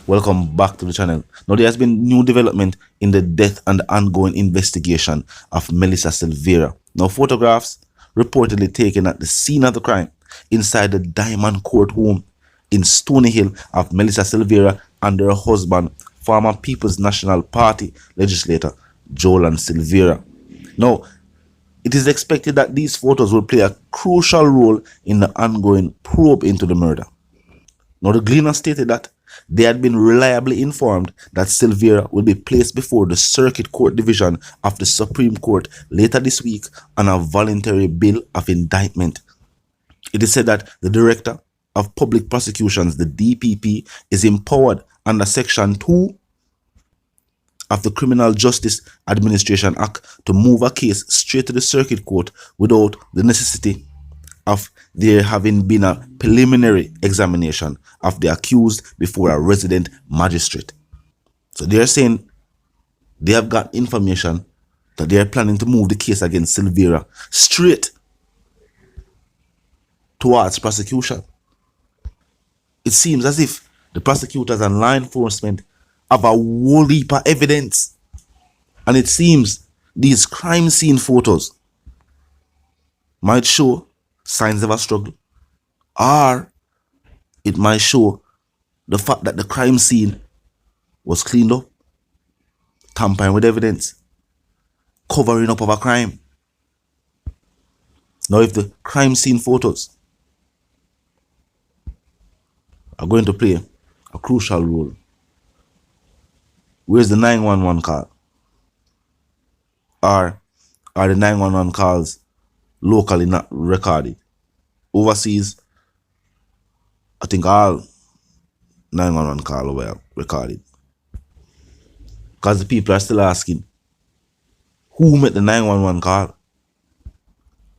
Welcome back to the channel. Now, there has been new development in the death and ongoing investigation of Melissa Silvera. Now, photographs reportedly taken at the scene of the crime inside the Diamond Court home in Stony Hill of Melissa Silvera and her husband, former People's National Party legislator Joylan Silvera. Now, it is expected that these photos will play a crucial role in the ongoing probe into the murder. Now, the Gleaner stated that they had been reliably informed that Silvera will be placed before the Circuit Court Division of the Supreme Court later this week on a voluntary bill of indictment. It is said that the Director of Public Prosecutions, the DPP, is empowered under Section 2 of the Criminal Justice Administration Act to move a case straight to the Circuit Court without the necessity of there having been a preliminary examination of the accused before a resident magistrate. So they are saying they have got information that they are planning to move the case against Silvera straight towards prosecution. It seems as if the prosecutors and law enforcement have a whole heap of evidence, and it seems these crime scene photos might show signs of a struggle, or it might show the fact that the crime scene was cleaned up, tampering with evidence, covering up of a crime. Now, if the crime scene photos are going to play a crucial role, where's the 911 call? Are the 911 calls locally not recorded? Overseas, I think all 911 calls were recorded. Because the people are still asking, who made the 911 call?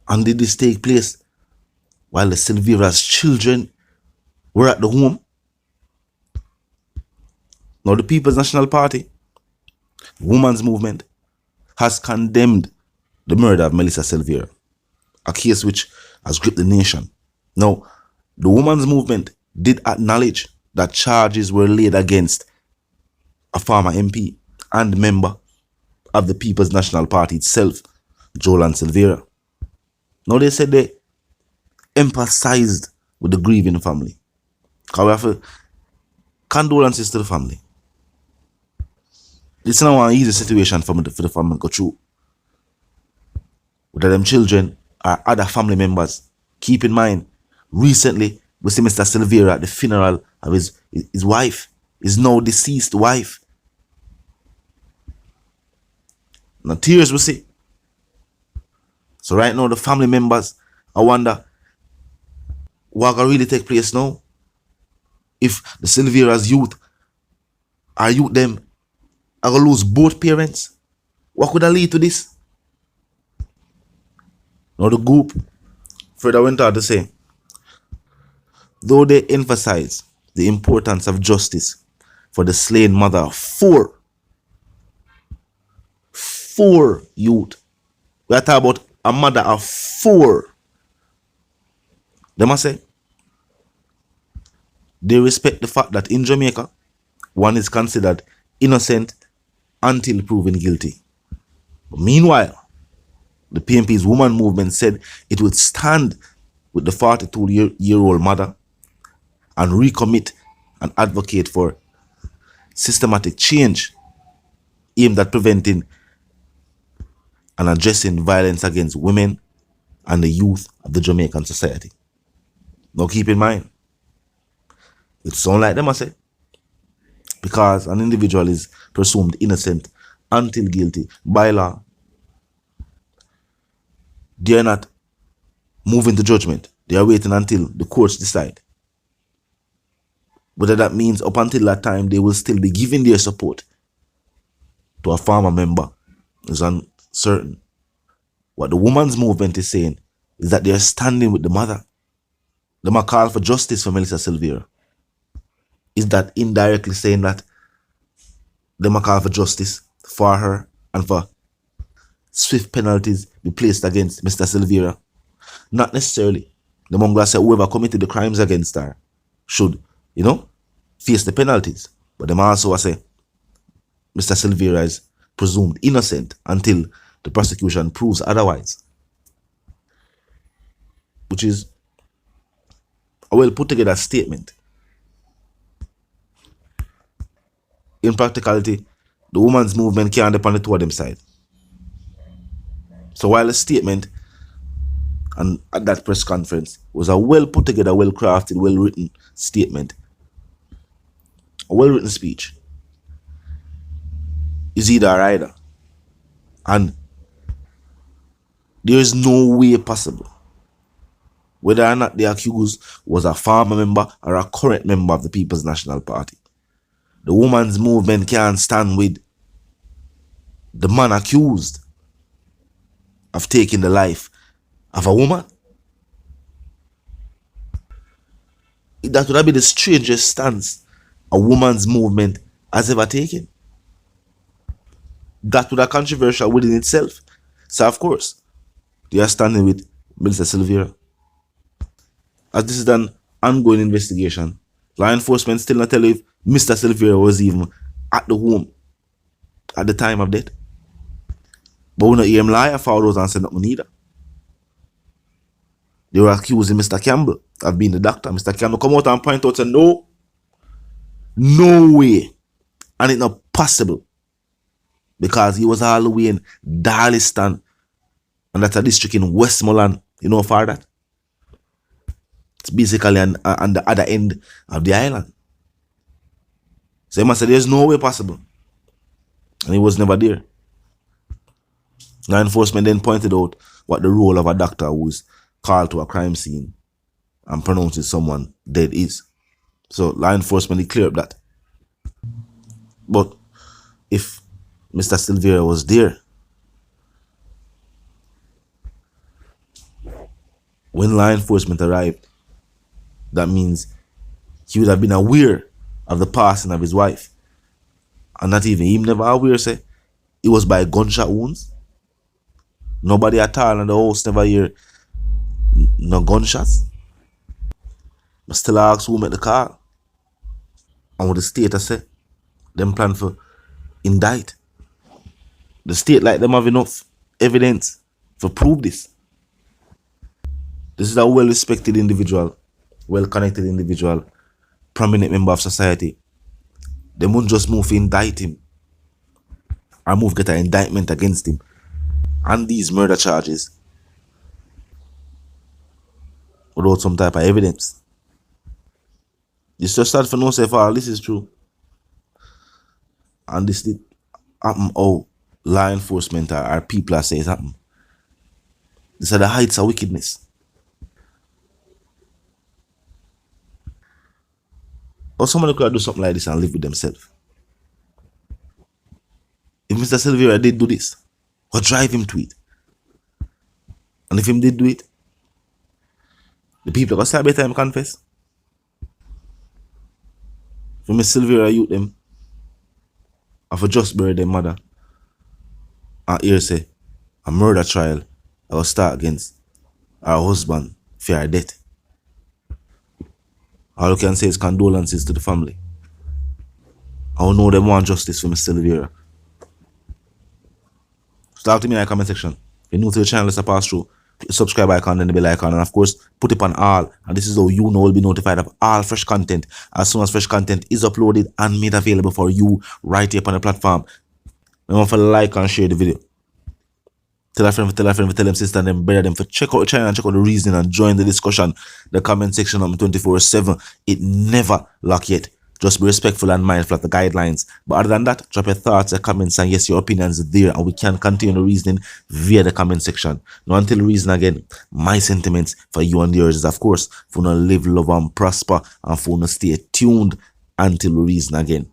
And did this take place while the Silvera's children were at the home? Now, the People's National Party, Women's Movement, has condemned the murder of Melissa Silvera, a case which has gripped the nation. Now, the Women's Movement did acknowledge that charges were laid against a former MP and member of the People's National Party itself, Joylan Silvera. Now, they said they emphasized with the grieving family. However, condolences to the family. It's not an easy situation for the family to go through. Whether them children or other family members. Keep in mind, recently we see Mr. Silvera at the funeral of his wife, his now deceased wife. Now tears we see. So right now the family members, I wonder what will really take place now. If the Silvera's youth them are going to lose both parents, what could that lead to this? Now the group further went on to say, though they emphasize the importance of justice for the slain mother of four youth. We are talking about a mother of 4. They must say they respect the fact that in Jamaica, one is considered innocent until proven guilty. But meanwhile, the PNP's woman movement said it would stand with the 42-year-old mother and recommit and advocate for systematic change aimed at preventing and addressing violence against women and the youth of the Jamaican society. Now keep in mind, it sounds like them I say, because an individual is presumed innocent until guilty by law. They are not moving to judgment. They are waiting until the courts decide. Whether that means up until that time they will still be giving their support to a former member is uncertain. What the women's movement is saying is that they are standing with the mother. They might call for justice for Melissa Silvera. Is that indirectly saying that they might call for justice for her and for swift penalties be placed against Mr. Silvera? Not necessarily. The Mongla said whoever committed the crimes against her should, face the penalties. But them also say Mr. Silvera is presumed innocent until the prosecution proves otherwise, which is a well put together statement. In practicality, the women's movement can't depend on the two of them side. So while the statement and at that press conference was a well put together, well crafted, well written statement, a well written speech, is either or either. And there is no way possible, whether or not the accused was a former member or a current member of the People's National Party, the women's movement can't stand with the man accused of taking the life of a woman. That would have been the strangest stance a woman's movement has ever taken. That would have been controversial within itself. So of course, they are standing with Mr. Silvera. As this is an ongoing investigation, law enforcement still not tell if Mr. Silvera was even at the home at the time of death. But we don't hear him lie or follow those and say nothing either. They were accusing Mr. Campbell of being the doctor. Mr. Campbell come out and point out and say, no way. And it's not possible. Because he was all the way in Darliston. And that's a district in Westmoreland. You know how far that? It's basically on the other end of the island. So he must say there's no way possible. And he was never there. Law enforcement then pointed out what the role of a doctor who is called to a crime scene and pronounces someone dead is. So law enforcement cleared up that. But if Mr. Silvera was there, when law enforcement arrived, that means he would have been aware of the passing of his wife. And not even him never aware, say, it was by gunshot wounds. Nobody at all in the house never hear no gunshots. But still ask who made the call. And what the state has said, them plan for indict. The state like them have enough evidence to prove this. This is a well-respected individual, well-connected individual, prominent member of society. They won't just move to indict him or move get an indictment against him and these murder charges without some type of evidence. It's just start for no say for this is true. And this did happen how law enforcement or people are saying it happen. These are the heights of wickedness. Or somebody could do something like this and live with themselves. If Mr. Silvera did do this, what drive him to it? And if him did do it, the people are going to say better him confess. For Mr. Silvera youth them, I for just bury their mother. And here say, a murder trial I will start against her husband for her death. All you can say is condolences to the family. I know them want justice for Mr. Silvera. So talk to me in the comment section. If you're new to the channel, let's pass through. Hit the subscribe icon and the bell icon. And of course, put it on all. And this is how you know will be notified of all fresh content as soon as fresh content is uploaded and made available for you right here on the platform. Remember to like and share the video. Tell a friend, tell them sister, and then better them for check out the channel and check out the reason and join the discussion. The comment section on 24/7. It never lock yet. Just be respectful and mindful of the guidelines. But other than that, drop your thoughts, your comments, and yes, your opinions are there, and we can continue the reasoning via the comment section. Now, until reason again, my sentiments for you and yours is, of course, for not live, love, and prosper, and for not stay tuned until we reason again.